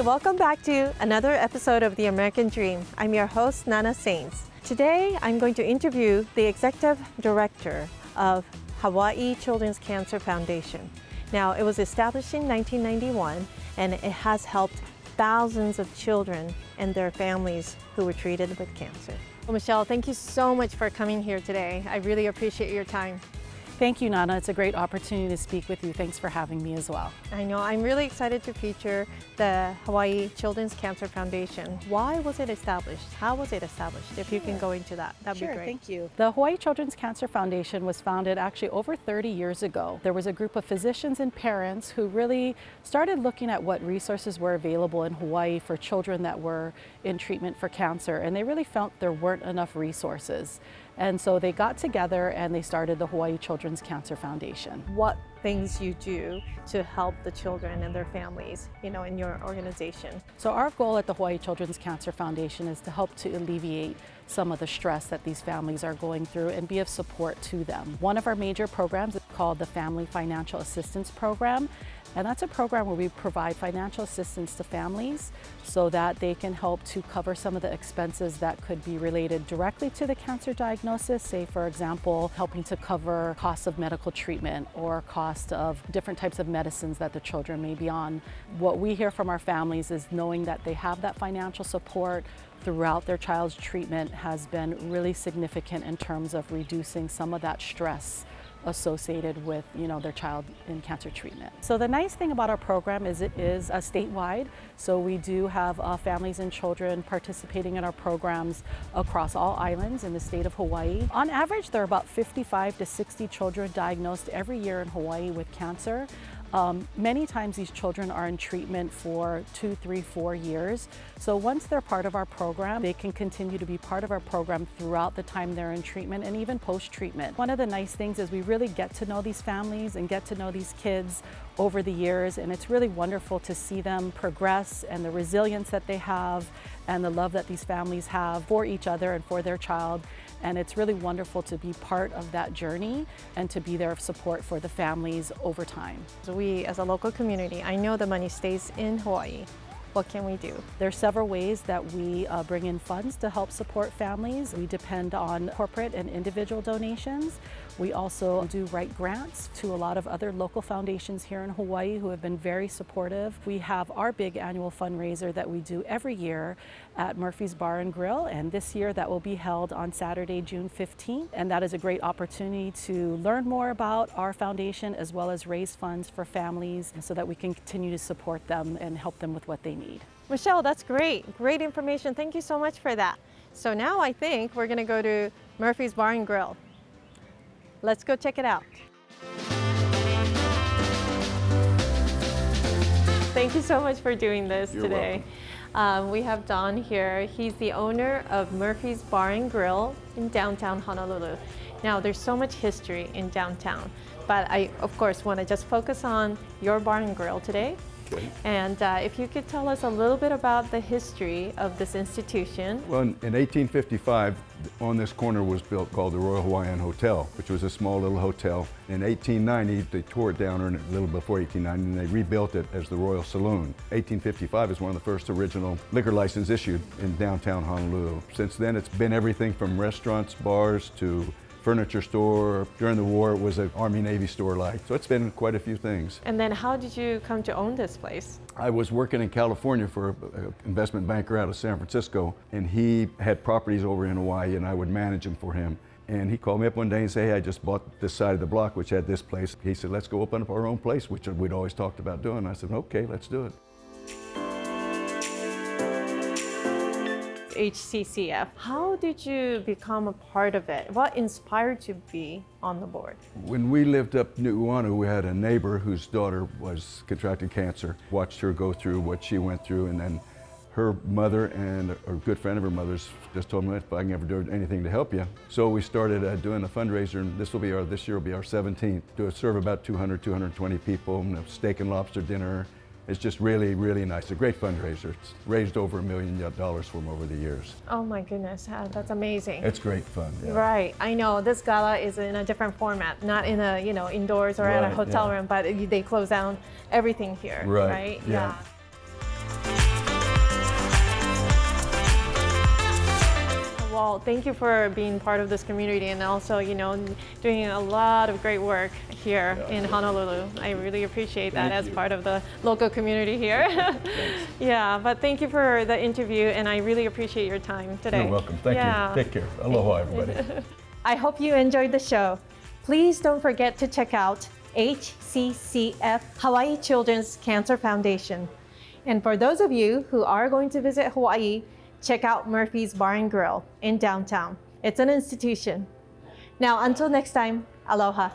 welcome back to another episode of The American Dream. I'm your host, Nana Sainz. Today, I'm going to interview the Executive Director of Hawaii Children's Cancer Foundation. Now, it was established in 1991, and it has helped thousands of children and their families who were treated with cancer. Well, Michelle, thank you so much for coming here today. I really appreciate your time. Thank you, Nana. It's a great opportunity to speak with you. Thanks for having me as well. I know. I'm really excited to feature the Hawaii Children's Cancer Foundation. Why was it established? How was it established? If you can go into that, that'd be great. Thank you. The Hawaii Children's Cancer Foundation was founded actually over 30 years ago. There was a group of physicians and parents who really started looking at what resources were available in Hawaii for children that were in treatment for cancer, and they really felt there weren't enough resources. And so they got together and they started the Hawaii Children's Cancer Foundation. What things you do to help the children and their families, in your organization? So our goal at the Hawaii Children's Cancer Foundation is to help to alleviate some of the stress that these families are going through and be of support to them. One of our major programs is called the Family Financial Assistance Program. And that's a program where we provide financial assistance to families so that they can help to cover some of the expenses that could be related directly to the cancer diagnosis. Say, for example, helping to cover costs of medical treatment or cost of different types of medicines that the children may be on. What we hear from our families is knowing that they have that financial support throughout their child's treatment has been really significant in terms of reducing some of that stress associated with their child in cancer treatment. So the nice thing about our program is it is statewide. So we do have families and children participating in our programs across all islands in the state of Hawaii. On average, there are about 55 to 60 children diagnosed every year in Hawaii with cancer. Many times these children are in treatment for 2, 3, 4 years. So once they're part of our program, they can continue to be part of our program throughout the time they're in treatment and even post-treatment. One of the nice things is we really get to know these families and get to know these kids over the years, and it's really wonderful to see them progress and the resilience that they have and the love that these families have for each other and for their child. And it's really wonderful to be part of that journey and to be there of support for the families over time. So we, as a local community, I know the money stays in Hawaii. What can we do? There are several ways that we bring in funds to help support families. We depend on corporate and individual donations. We also do write grants to a lot of other local foundations here in Hawaii who have been very supportive. We have our big annual fundraiser that we do every year at Murphy's Bar and Grill, and this year that will be held on Saturday, June 15th. And that is a great opportunity to learn more about our foundation as well as raise funds for families so that we can continue to support them and help them with what they need. Michelle, that's great. Great information. Thank you so much for that. So now I think we're going to go to Murphy's Bar and Grill. Let's go check it out. Thank you so much for doing this today. We have Don here. He's the owner of Murphy's Bar and Grill in downtown Honolulu. Now, there's so much history in downtown, but I, of course, want to just focus on your bar and grill today. Okay. And if you could tell us a little bit about the history of this institution. Well, in 1855, on this corner was built called the Royal Hawaiian Hotel, which was a small little hotel. In 1890, they tore it down, or a little before 1890, and they rebuilt it as the Royal Saloon. 1855 is one of the first original liquor licenses issued in downtown Honolulu. Since then, it's been everything from restaurants, bars, to furniture store. During the war, it was an Army-Navy store like. So it's been quite a few things. And then how did you come to own this place? I was working in California for an investment banker out of San Francisco, and he had properties over in Hawaii, and I would manage them for him. And he called me up one day and said, hey, I just bought this side of the block, which had this place. He said, let's go open up our own place, which we'd always talked about doing. I said, okay, let's do it. HCCF. How did you become a part of it? What inspired you to be on the board? When we lived up Nu'uanu, we had a neighbor whose daughter was contracted cancer. Watched her go through what she went through, and then her mother and a good friend of her mother's just told me if I can ever do anything to help you. So we started doing a fundraiser, and this year will be our 17th. To serve about 220 people, and a steak and lobster dinner. It's just really, really nice. A great fundraiser. It's raised over $1 million for them over the years. Oh my goodness, that's amazing. It's great fun. Yeah. Right, I know this gala is in a different format, not in a indoors or at a hotel room, but they close down everything here. Right. Yeah. Well, thank you for being part of this community and also, doing a lot of great work here in Honolulu. I really appreciate that as part of the local community here. Yeah, but thank you for the interview, and I really appreciate your time today. You're welcome. Thank you. Take care. Aloha, everybody. I hope you enjoyed the show. Please don't forget to check out HCCF Hawaii Children's Cancer Foundation. And for those of you who are going to visit Hawaii, check out Murphy's Bar and Grill in downtown. It's an institution. Now, until next time, aloha.